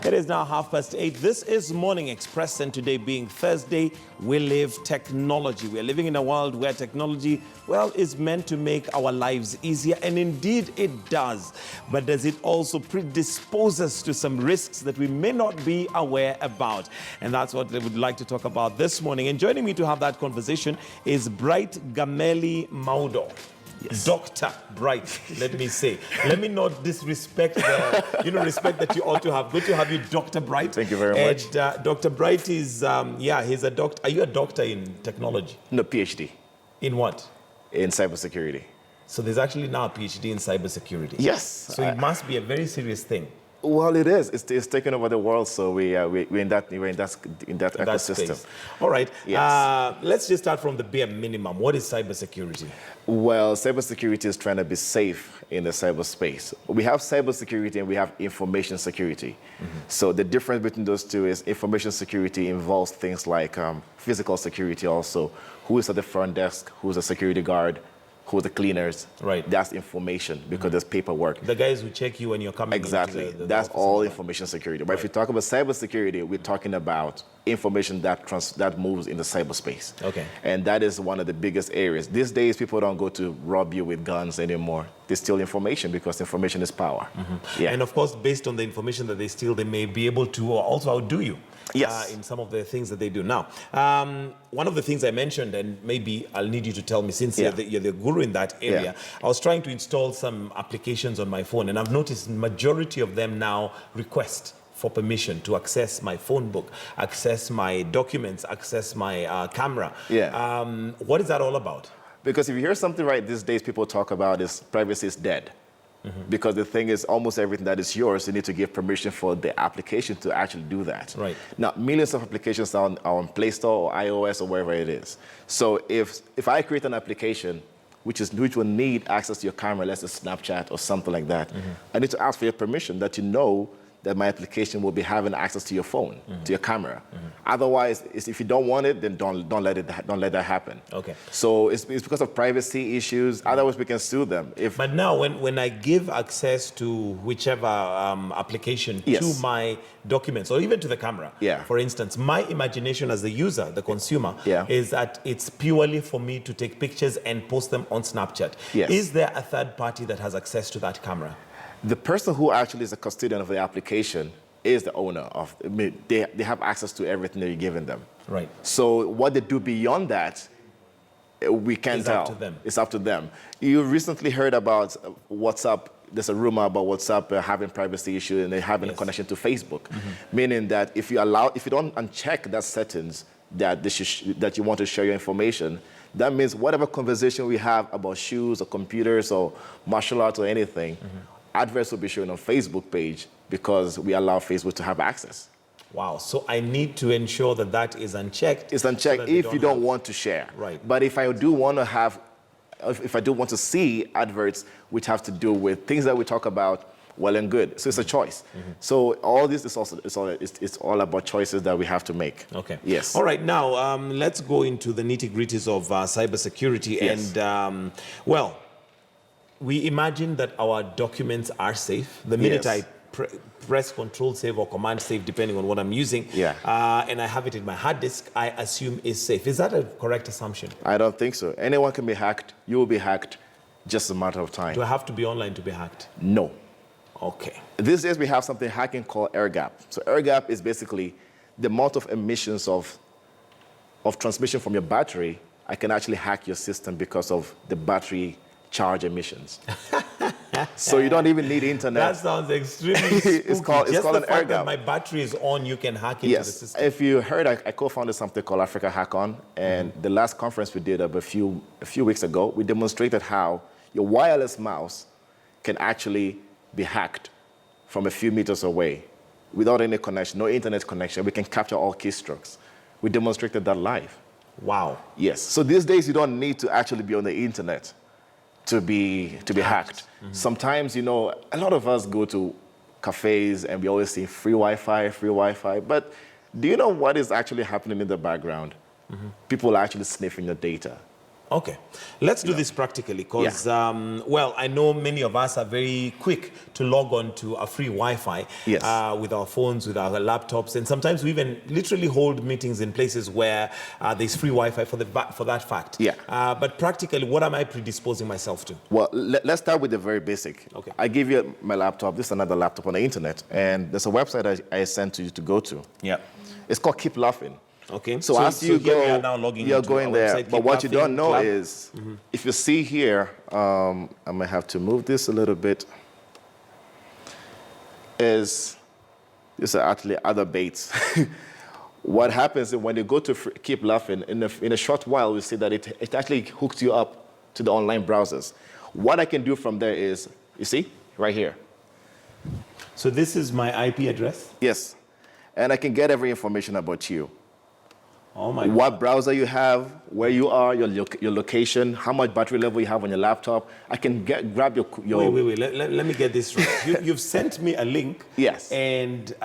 It is now 8:30. This is Morning Express, and today being Thursday, we live technology. We are living in a world where technology, well, is meant to make our lives easier, and indeed it does. But does it also predispose us to some risks that we may not be aware about? And that's what we would like to talk about this morning. And joining me to have that conversation is Bright Gameli Maudo. Yes. Dr. Bright, let me say. Let me not disrespect the, respect that you ought to have. Good to have you, Dr. Bright. Thank you very much. Dr. Bright is, he's a doctor. Are you a doctor in technology? No, PhD. In what? In cybersecurity. So there's actually now a PhD in cybersecurity. Yes. So it must be a very serious thing. Well, it is. It's taken over the world, so we're in that ecosystem. Space. All right. Yes. Let's just start from the bare minimum. What is cybersecurity? Well, cybersecurity is trying to be safe in the cyberspace. We have cybersecurity and we have information security. Mm-hmm. So the difference between those two is information security involves things like physical security also. Who is at the front desk? Who's a security guard? Who are the cleaners? Right. That's information because there's paperwork. The guys who check you when you're coming. Exactly. Into the That's office all information security. But if you talk about cybersecurity, we're talking about information that moves in the cyberspace. Okay. And that is one of the biggest areas. These days, people don't go to rob you with guns anymore. They steal information because information is power. Mm-hmm. Yeah. And of course, based on the information that they steal, they may be able to also outdo you. Yes. In some of the things that they do. Now, one of the things I mentioned, and maybe I'll need you to tell me, since you're the guru in that area, I was trying to install some applications on my phone, and I've noticed majority of them now request for permission to access my phone book, access my documents, access my camera. Yeah. What is that all about? Because if you hear something right these days, people talk about is privacy is dead. Mm-hmm. Because the thing is, almost everything that is yours, you need to give permission for the application to actually do that. Right. Now, millions of applications are on Play Store or iOS or wherever it is. So if I create an application which will need access to your camera, let's say Snapchat or something like that, I need to ask for your permission that you know that my application will be having access to your phone, to your camera. Otherwise, if you don't want it, then don't let that happen. Okay. So it's because of privacy issues. Otherwise, we can sue them. But now, when I give access to whichever application to my documents or even to the camera, for instance, my imagination as the user, the consumer, is that it's purely for me to take pictures and post them on Snapchat. Yes. Is there a third party that has access to that camera? The person who actually is a custodian of the application is the owner of. They have access to everything that you're giving them. Right. So what they do beyond that, we can't tell. It's up to them. It's up to them. You recently heard about WhatsApp. There's a rumor about WhatsApp having privacy issues and they having a connection to Facebook, meaning that if you don't uncheck that settings that you want to share your information, that means whatever conversation we have about shoes or computers or martial arts or anything. Adverts will be shown on Facebook page because we allow Facebook to have access. Wow, so I need to ensure that that is unchecked. It's unchecked if you don't want to share. Right. But if I do want to see adverts which have to do with things that we talk about, well and good. So it's a choice. So all this is also it's all about choices that we have to make. Okay. Yes. All right. Now let's go into the nitty-gritties of cybersecurity. Yes. And we imagine that our documents are safe. The minute I press Control Save or Command Save, depending on what I'm using, and I have it in my hard disk, I assume is safe. Is that a correct assumption? I don't think so. Anyone can be hacked. You will be hacked. Just a matter of time. Do I have to be online to be hacked? No. Okay. These days we have something hacking called air gap. So air gap is basically the amount of emissions of transmission from your battery. I can actually hack your system because of the battery charge emissions. So you don't even need internet. That sounds extremely spooky. It's called an air gap. My battery is on, you can hack into the system. If you heard, I co-founded something called Africa Hack On, and the last conference we did a few weeks ago, we demonstrated how your wireless mouse can actually be hacked from a few meters away without any connection, no internet connection. We can capture all keystrokes. We demonstrated that live. Wow. Yes. So these days you don't need to actually be on the internet to be hacked. Sometimes, a lot of us go to cafes and we always see free Wi-Fi. But do you know what is actually happening in the background? People are actually sniffing your data. Okay, let's do this practically because, well, I know many of us are very quick to log on to a free Wi-Fi with our phones, with our laptops, and sometimes we even literally hold meetings in places where there's free Wi-Fi for that fact. Yeah. But practically, what am I predisposing myself to? Well, let's start with the very basic. Okay. I give you my laptop. This is another laptop on the internet, and there's a website I sent to you to go to. Yeah. It's called Keep Laughing. Okay. So as you here go, we are now logging you're into going our there. website, But Keep what you don't Laughing know Club. is, if you see here, I might have to move this a little bit. These are actually other baits. What happens is when you go to Keep Laughing, in a short while, we see that it actually hooks you up to the online browsers. What I can do from there is, you see, right here. So this is my IP address? Yes. And I can get every information about you. Oh my God. What browser you have, where you are, your location, how much battery level you have on your laptop. I can grab your... Wait. Let me get this right. You've sent me a link. Yes. And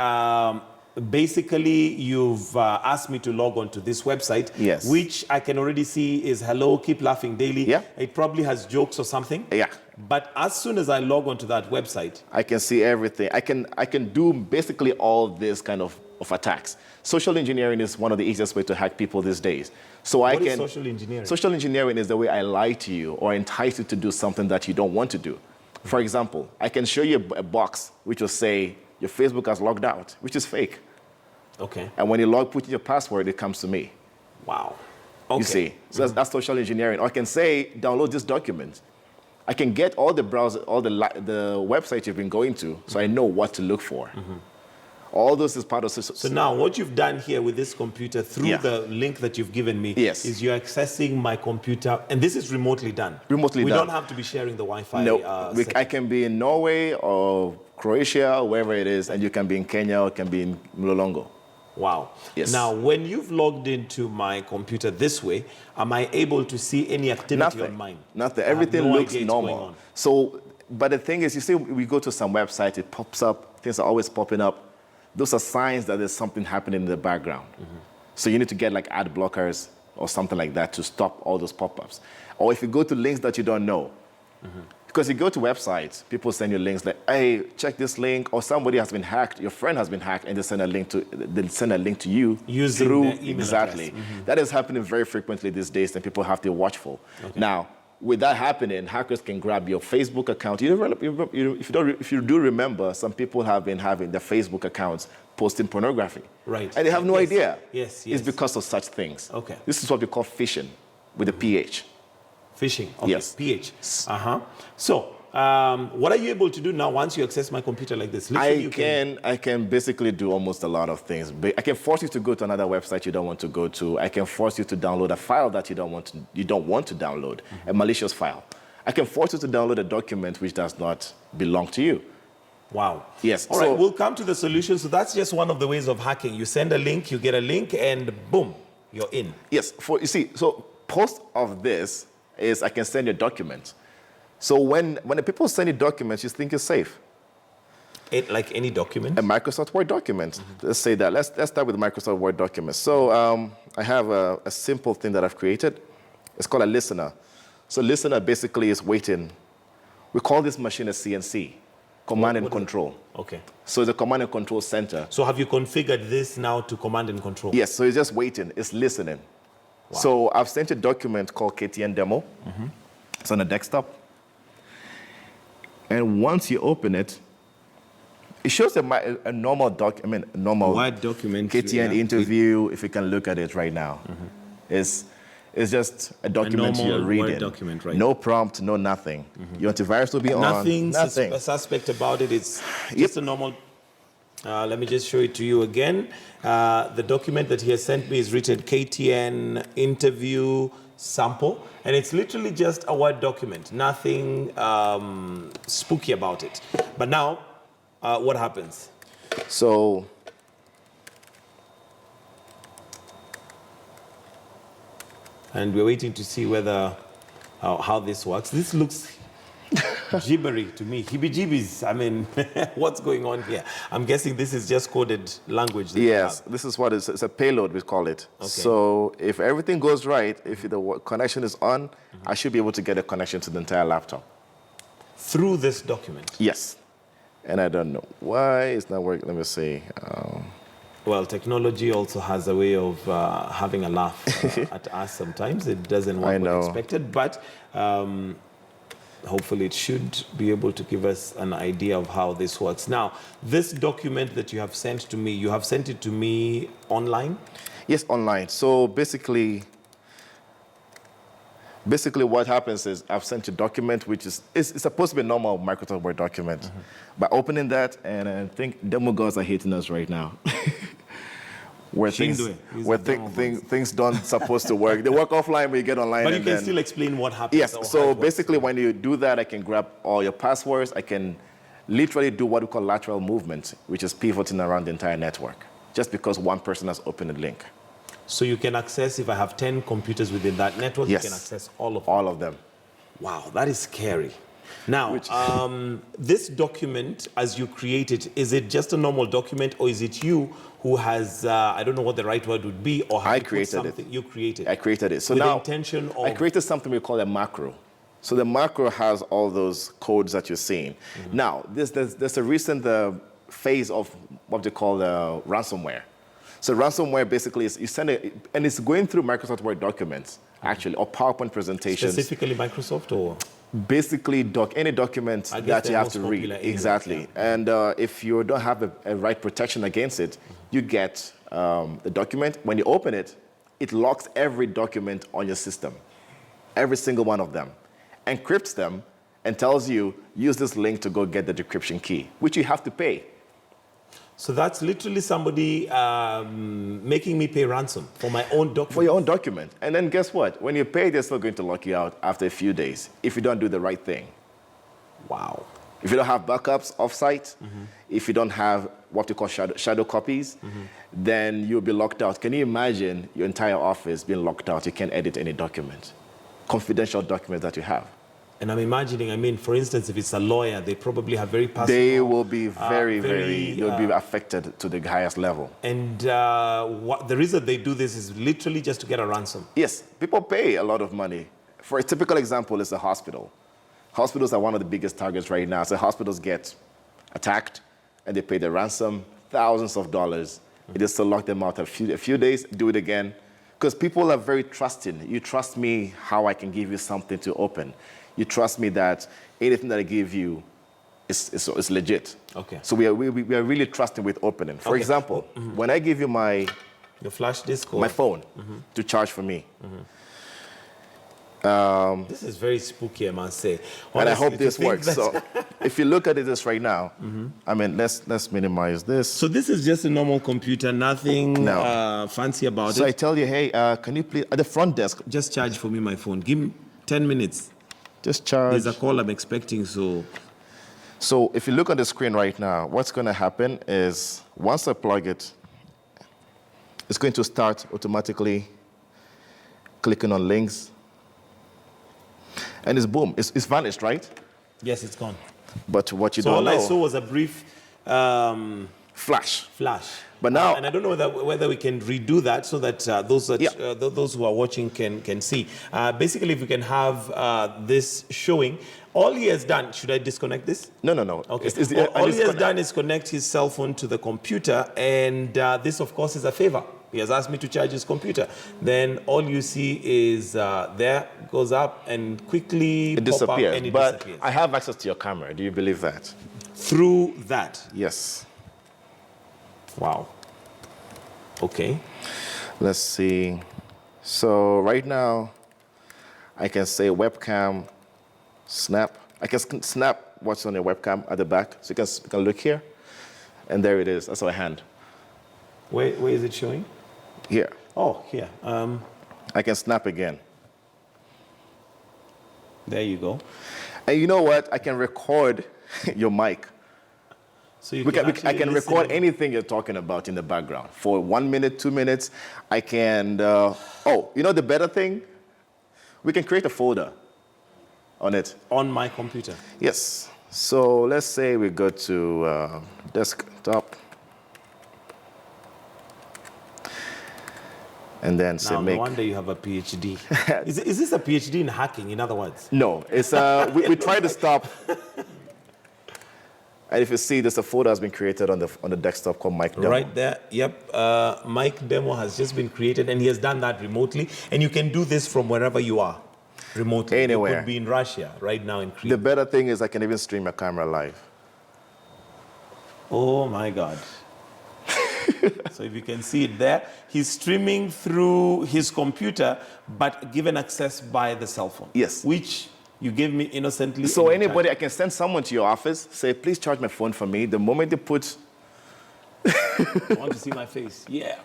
basically, you've asked me to log on to this website. Yes. Which I can already see is Hello, Keep Laughing Daily. Yeah. It probably has jokes or something. Yeah. But as soon as I log onto that website... I can see everything. I can do basically all this kind of attacks. Social engineering is one of the easiest ways to hack people these days. So What is social engineering? Social engineering is the way I lie to you or entice you to do something that you don't want to do. For example, I can show you a box which will say your Facebook has logged out, which is fake. Okay. And when you put in your password, it comes to me. Wow. Okay. You see, so that's social engineering. Or I can say, download this document. I can get all the websites you've been going to, so I know what to look for. All this is part of... So now what you've done here with this computer through the link that you've given me is you're accessing my computer, and this is remotely done. Remotely we done. We don't have to be sharing the Wi-Fi. No, I can be in Norway or Croatia, wherever it is, and you can be in Kenya or can be in Mlolongo. Wow. Yes. Now, when you've logged into my computer this way, am I able to see any activity on mine? Nothing. Everything looks normal. So, but the thing is, you see, we go to some website, it pops up, things are always popping up. Those are signs that there's something happening in the background. So you need to get like ad blockers or something like that to stop all those pop-ups. Or if you go to links that you don't know, because you go to websites, people send you links like, hey, check this link, or somebody has been hacked, your friend has been hacked, and they send a link to you using through the email exactly. address. That is happening very frequently these days, and people have to be watchful. Now, with that happening, hackers can grab your Facebook account. If you do remember, some people have been having their Facebook accounts posting pornography. Right. And they have no idea. Yes. It's because of such things. Okay. This is what we call phishing with a PH. Phishing. Okay. Yes. PH. So, what are you able to do now once you access my computer like this? Literally, I can basically do almost a lot of things. I can force you to go to another website you don't want to go to. I can force you to download a file that you don't want to download, a malicious file. I can force you to download a document which does not belong to you. Wow. Yes. All right, we'll come to the solution. So that's just one of the ways of hacking. You send a link, you get a link, and boom, you're in. Yes. You see, so post of this is I can send you a document. So when the people send you documents, you think it's safe. Like any document? A Microsoft Word document. Let's say that. Let's start with the Microsoft Word document. So I have a simple thing that I've created. It's called a listener. So listener basically is waiting. We call this machine a CNC, command and control. Okay. So it's a command and control center. So have you configured this now to command and control? Yes, so it's just waiting. It's listening. Wow. So I've sent a document called KTN demo. It's on a desktop. And once you open it, it shows a normal normal Word document. KTN interview. If you can look at it right now, it's just a document you're reading. Word document, right? No prompt, no nothing. Your antivirus will be on. Nothing suspect about it. It's just a normal. Let me just show it to you again. The document that he has sent me is written KTN interview sample, and it's literally just a Word document. Nothing spooky about it. But now, what happens? So, and we're waiting to see whether how this works. This looks Gibbery to me. Heebie-jeebies. I mean, what's going on here? I'm guessing this is just coded language. That Yes, this is what it's a payload, we call it. Okay. So if everything goes right, if the connection is on, I should be able to get a connection to the entire laptop. Through this document? Yes. And I don't know why it's not working. Let me see. Well, technology also has a way of having a laugh at us sometimes. It doesn't work what expected, but hopefully it should be able to give us an idea of how this works. Now, this document that you have sent to me, you have sent it to me online? Yes, online. So basically what happens is I've sent you a document, which is it's supposed to be a normal Microsoft Word document. By opening that, and I think demo gods are hating us right now. Where things don't supposed to work. They work offline, but you get online. But you can still explain what happens. Yes, so basically when you do that, I can grab all your passwords. I can literally do what we call lateral movement, which is pivoting around the entire network, just because one person has opened a link. So you can access, if I have 10 computers within that network, yes, you can access all of them? All of them. Wow, that is scary. Now, this document, as you create it, is it just a normal document, or is it you who has, I don't know what the right word would be, or have I you put created something? it. You created it. I created it. So with now, the intention of... I created something we call a macro. So the macro has all those codes that you're seeing. Now, there's a recent phase of what they call ransomware. So ransomware basically is you send it, and it's going through Microsoft Word documents, actually, or PowerPoint presentations. Specifically Microsoft, or? Basically, any document that you have to read. Exactly. Yeah. And if you don't have a right protection against it, you get the document. When you open it, it locks every document on your system, every single one of them, encrypts them, and tells you, use this link to go get the decryption key, which you have to pay. So that's literally somebody making me pay ransom for my own document. For your own document. And then guess what? When you pay, they're still going to lock you out after a few days if you don't do the right thing. Wow. If you don't have backups offsite, if you don't have what we call shadow copies, then you'll be locked out. Can you imagine your entire office being locked out? You can't edit any document, confidential documents that you have. And I'm imagining, I mean, for instance, if it's a lawyer, they probably have very personal... They will be they'll be affected to the highest level. And the reason they do this is literally just to get a ransom. Yes, people pay a lot of money. For a typical example, is a hospital. Hospitals are one of the biggest targets right now. So hospitals get attacked, and they pay the ransom, thousands of dollars. They just lock them out a few days, do it again. Because people are very trusting. You trust me how I can give you something to open. You trust me that anything that I give you is legit. Okay. So we are really trusting with opening. For example, when I give you your flash disk, or? My phone to charge for me. This is very spooky, I must say. Honestly, and I hope this works. So if you look at this right now, I mean, let's minimize this. So this is just a normal computer, nothing fancy about it. So I tell you, hey, can you please, at the front desk. Just charge for me my phone. Give me 10 minutes. Just charge. There's a call I'm expecting, so... So if you look on the screen right now, what's going to happen is once I plug it, it's going to start automatically clicking on links. And it's boom, it's vanished, right? Yes, it's gone. But what you so don't know... all I saw was a brief... Flash. But now, and I don't know whether we can redo that so that those who are watching can see. Basically, if we can have this showing, all he has done, should I disconnect this? No. Okay. All he has done is connect his cell phone to the computer, and this, of course, is a favor. He has asked me to charge his computer. Then all you see is there, goes up, and quickly it disappears. But I have access to your camera. Do you believe that? Through that? Yes. Wow. Okay. Let's see. So right now, I can say webcam, snap. I can snap what's on your webcam at the back. So you can look here, and there it is. That's my hand. Where is it showing? Here. Oh, here. I can snap again. There you go. And you know what? I can record your mic. So you I can record anything you're talking about in the background. For 1 minute, 2 minutes, I can... you know the better thing? We can create a folder. on it. On my computer. Yes. So let's say we go to desktop. And then say Now, make. no wonder you have a PhD. Is this a PhD in hacking, in other words? No, it's we try to stop. And if you see, there's a folder has been created on the desktop called Mike Demo. Right there, yep. Mike Demo has just been created, and he has done that remotely. And you can do this from wherever you are, remotely. Anywhere. You could be in Russia right now in Crete. The better thing is I can even stream my camera live. Oh my God. So if you can see it there, he's streaming through his computer, but given access by the cell phone. Yes. Which you gave me innocently. So anybody, I can send someone to your office, say, please charge my phone for me. The moment they put... I want to see my face. Yeah.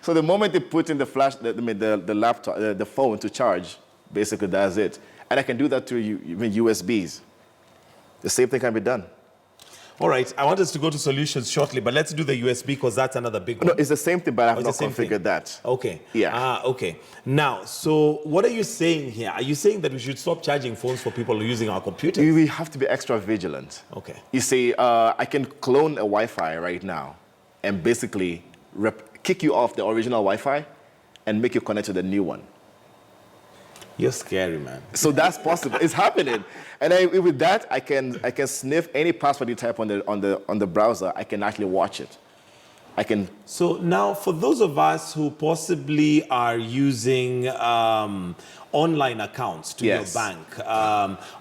So the moment they put in the flash, the laptop, the phone to charge, basically that's it. And I can do that through even USBs. The same thing can be done. All right, I want us to go to solutions shortly, but let's do the USB because that's another big one. No, it's the same thing, but I have not It's the same configured thing. that. Okay. Yeah. Okay. Now, so what are you saying here? Are you saying that we should stop charging phones for people using our computers? We have to be extra vigilant. Okay. You see, I can clone a Wi-Fi right now and basically kick you off the original Wi-Fi and make you connect to the new one. You're scary, man. So that's possible. It's happening. And with that, I can sniff any password you type on the browser. I can actually watch it. I can. So now, for those of us who possibly are using online accounts to Yes. your bank,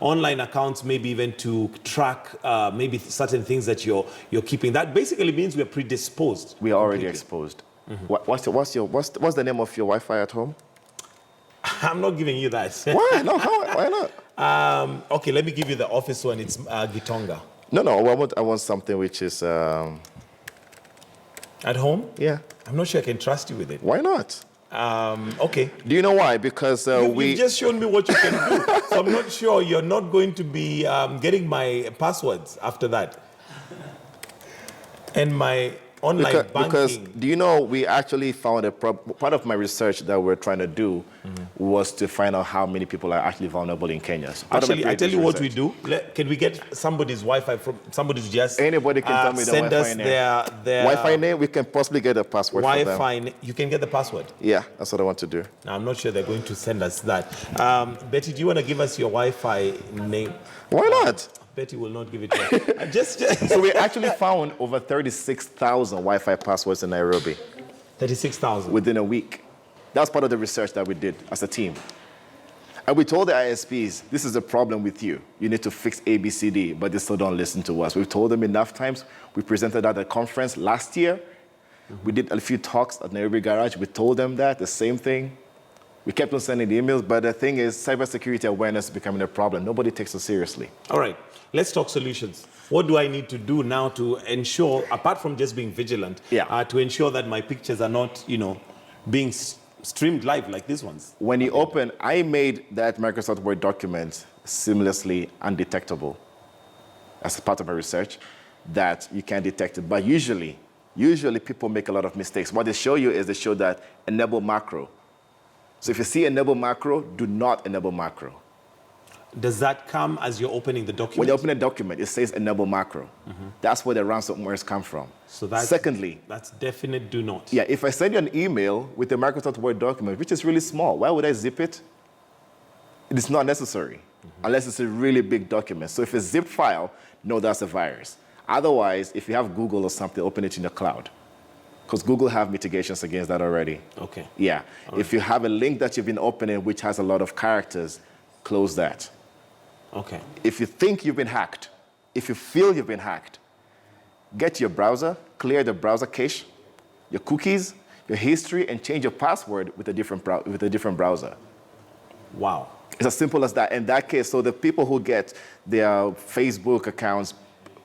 online accounts maybe even to track maybe certain things that you're keeping, that basically means we're predisposed. We are already completely. exposed. What's the name of your Wi-Fi at home? I'm not giving you that. Why? No, why not? Okay, let me give you the office one. It's Gitonga. No, I want something which is... At home? yeah. I'm not sure I can trust you with it. Why not? Okay. Do you know why? Because You've just shown me what you can do. So I'm not sure you're not going to be getting my passwords after that. And my online banking. Because do you know, we actually found part of my research that we're trying to do was to find out how many people are actually vulnerable in Kenya. So actually, I tell you what we do. Can we get somebody's Wi-Fi from somebody to just anybody can tell me the send Wi-Fi us name. their Wi-Fi name? We can possibly get a password for them. Wi-Fi. You can get the password. Yeah, that's what I want to do. Now, I'm not sure they're going to send us that. Betty, do you want to give us your Wi-Fi name? Why not? Betty will not give it to us. Just So we actually found over 36,000 Wi-Fi passwords in Nairobi 36,000 within a week. That's part of the research that we did as a team. And we told the ISPs, this is a problem with you. You need to fix A, B, C, D, but they still don't listen to us. We've told them enough times. We presented at a conference last year. We did a few talks at Nairobi Garage. We told them that, the same thing. We kept on sending the emails, but the thing is, cybersecurity awareness is becoming a problem. Nobody takes it seriously. All right, let's talk solutions. What do I need to do now to ensure, apart from just being vigilant, to ensure that my pictures are not, being streamed live like these ones? When you open, I made that Microsoft Word document seamlessly undetectable as part of my research, that you can't detect it. But usually people make a lot of mistakes. What they show you is they show that enable macro. So if you see enable macro, do not enable macro. Does that come as you're opening the document? When you open a document, it says enable macro. That's where the ransomwares come from. So that's, secondly, that's definite do not. Yeah, if I send you an email with a Microsoft Word document, which is really small, why would I zip it? It is not necessary, unless it's a really big document. So if it's a zipped file, no, that's a virus. Otherwise, if you have Google or something, open it in the cloud. Because Google have mitigations against that already. Okay. Yeah. If you have a link that you've been opening which has a lot of characters, close that. Okay. If you think you've been hacked, if you feel you've been hacked, get your browser, clear the browser cache, your cookies, your history, and change your password with a different browser. Wow. It's as simple as that. In that case, so the people who get their Facebook accounts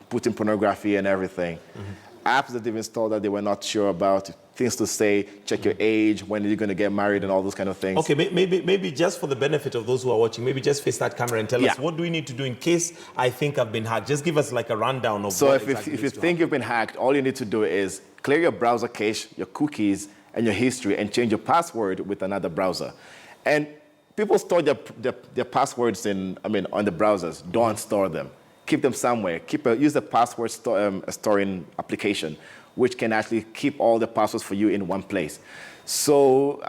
putting pornography and everything, apps that they've installed that they were not sure about, things to say, check your age, when are you going to get married, and all those kind of things. Okay, maybe just for the benefit of those who are watching, maybe just face that camera and tell us, what do we need to do in case I think I've been hacked? Just give us like a rundown of so what if exactly you think you've been hacked, all you need to do is clear your browser cache, your cookies, and your history, and change your password with another browser. And People store their passwords on the browsers. Don't store them. Keep them somewhere. Use the password storing application, which can actually keep all the passwords for you in one place. So,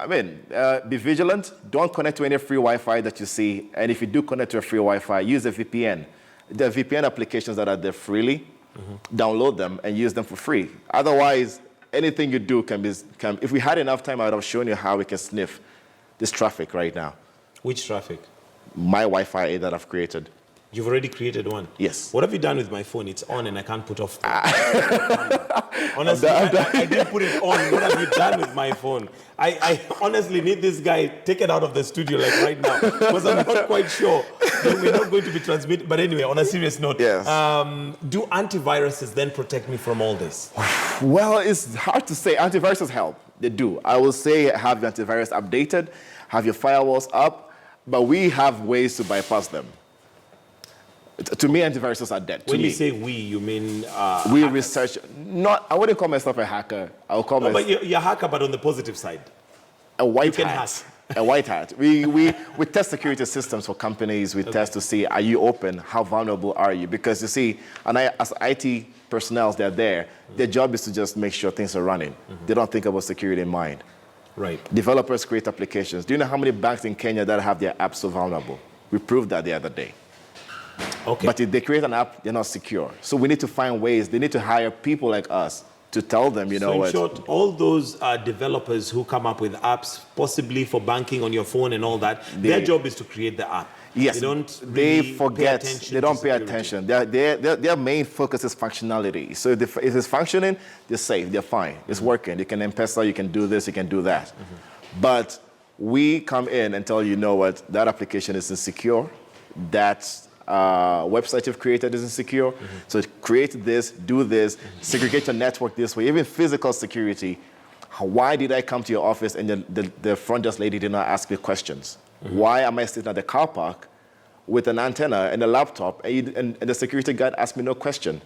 be vigilant. Don't connect to any free Wi-Fi that you see. And if you do connect to a free Wi-Fi, use a VPN. There are VPN applications that are there freely. Download them and use them for free. Otherwise, anything you do can. If we had enough time, I would have shown you how we can sniff this traffic right now. Which traffic? My Wi-Fi that I've created. You've already created one? Yes. What have you done with my phone? It's on and I can't put off. Honestly, I didn't put it on. What have you done with my phone? I honestly need this guy taken out of the studio like right now because I'm not quite sure that we're not going to be transmitting. But anyway, on a serious note, yes. Do antiviruses then protect me from all this? Well, it's hard to say. Antiviruses help. They do. I will say have your antivirus updated, have your firewalls up, but we have ways to bypass them. To me, antiviruses are dead. When you say we, you mean we hackers? research. I wouldn't call myself a hacker. I'll call myself. But you're a hacker, but on the positive side. A white You can hat. hack. A white hat. We test security systems for companies. We test to see, are you open? How vulnerable are you? Because you see, as IT personnel, they're there. Their job is to just make sure things are running. They don't think about security in mind. Right. Developers create applications. Do you know how many banks in Kenya that have their apps so vulnerable? We proved that the other day. Okay. But if they create an app, they're not secure. So we need to find ways. They need to hire people like us to tell them, So in short, all those developers who come up with apps, possibly for banking on your phone and all that, their job is to create the app. Yes, They don't they really forget. pay attention They don't to pay security. attention. Their main focus is functionality. So if it's functioning, they're safe. They're fine. It's working. You can M-Pesa, you can do this, you can do that. But we come in and tell you, know what, that application is insecure. That website you've created is insecure. So create this, do this, segregate your network this way. Even physical security. Why did I come to your office and the front desk lady did not ask me questions? Why am I sitting at the car park with an antenna and a laptop and the security guard asked me no question?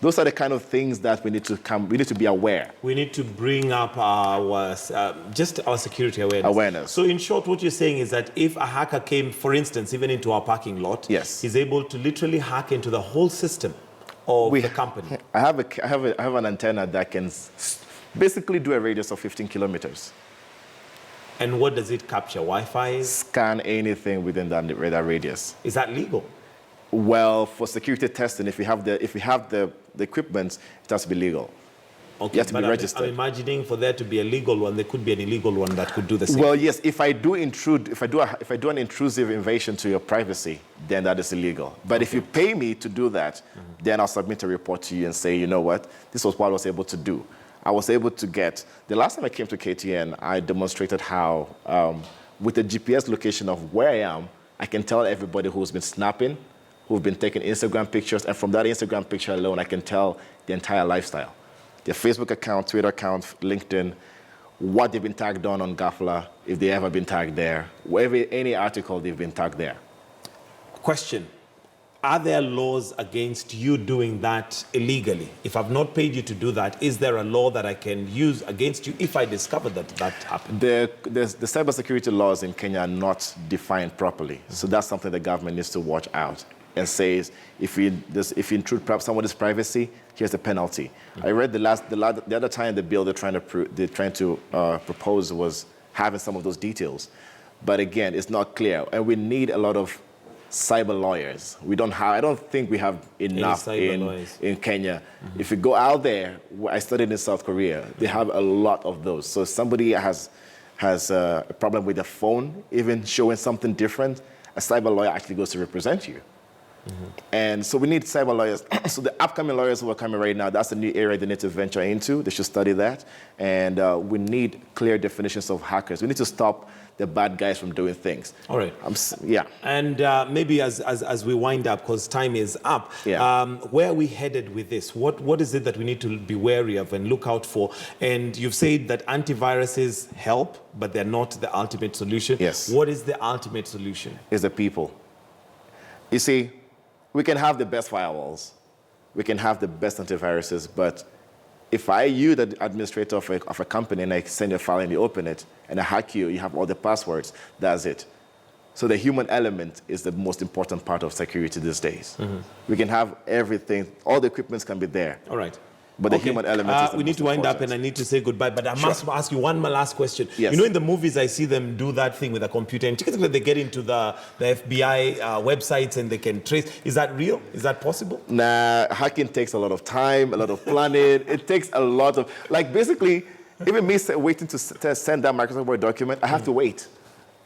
Those are the kind of things that we need to be aware. We need to bring up our security awareness. So in short, what you're saying is that if a hacker came, for instance, even into our parking lot, yes, he's able to literally hack into the whole system of the company. I have an antenna that can basically do a radius of 15 kilometers. And what does it capture? Wi-Fi? Scan anything within that radius. Is that legal? Well, for security testing, if you have the equipment, it has to be legal. Okay, you have to be registered. I'm imagining for there to be a legal one, there could be an illegal one that could do the same. Well, yes. If I do an intrusive invasion to your privacy, then that is illegal. But if you pay me to do that, then I'll submit a report to you and say, you know what, this was what I was able to do. I was able to get. The last time I came to KTN, I demonstrated how, with the GPS location of where I am, I can tell everybody who's been snapping, who've been taking Instagram pictures, and from that Instagram picture alone, I can tell the entire lifestyle. Their Facebook account, Twitter account, LinkedIn, what they've been tagged on Gafla, if they ever been tagged there, any article they've been tagged there. Question. Are there laws against you doing that illegally? If I've not paid you to do that, is there a law that I can use against you if I discover that happened? The cybersecurity laws in Kenya are not defined properly. So that's something the government needs to watch out and says, if you intrude somebody's privacy, here's the penalty. I read the other time the bill they're trying to propose was having some of those details. But again, it's not clear. And we need a lot of cyber lawyers. I don't think we have enough in Kenya. If you go out there, I studied in South Korea, they have a lot of those. So if somebody has a problem with the phone, even showing something different, a cyber lawyer actually goes to represent you. And so we need cyber lawyers. So the upcoming lawyers who are coming right now, that's a new area they need to venture into. They should study that. And we need clear definitions of hackers. We need to stop the bad guys from doing things. All right. Yeah. And maybe as we wind up, because time is up, where are we headed with this? What is it that we need to be wary of and look out for? And you've said that antiviruses help, but they're not the ultimate solution. Yes. What is the ultimate solution? Is the people. You see, we can have the best firewalls, we can have the best antiviruses, but if you, the administrator of a company, and I send you a file and you open it, and I hack you, you have all the passwords, that's it. So the human element is the most important part of security these days. We can have everything, all the equipments can be there. All right. But the human element is the we need most to wind up important. and I need to say goodbye, but I must ask you one last question. Yes. You know, in the movies, I see them do that thing with a computer and typically they get into the FBI websites and they can trace. Is that real? Is that possible? Nah, hacking takes a lot of time, a lot of planning. It takes a lot of, like basically, even me waiting to send that Microsoft Word document, I have to wait.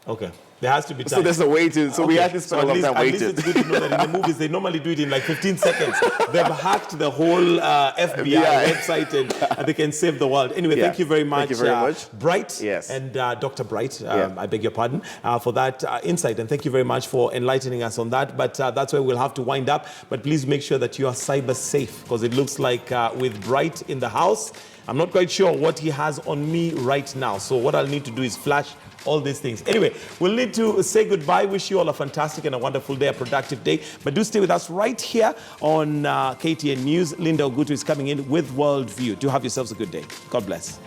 Okay. There has to be time. So there's a waiting. So we have to spend a lot of time waiting. At least it's good to know that in the movies, they normally do it in like 15 seconds. They've hacked the whole FBI website and they can save the world. Anyway, thank you very much. Thank you very much. Bright and Dr. Bright, I beg your pardon, for that insight. And thank you very much for enlightening us on that. But that's where we'll have to wind up. But please make sure that you are cyber safe because it looks like with Bright in the house, I'm not quite sure what he has on me right now. So what I'll need to do is flash all these things. Anyway, we'll need to say goodbye. Wish you all a fantastic and a wonderful day, a productive day. But do stay with us right here on KTN News. Linda Ogutu is coming in with Worldview. Do have yourselves a good day. God bless.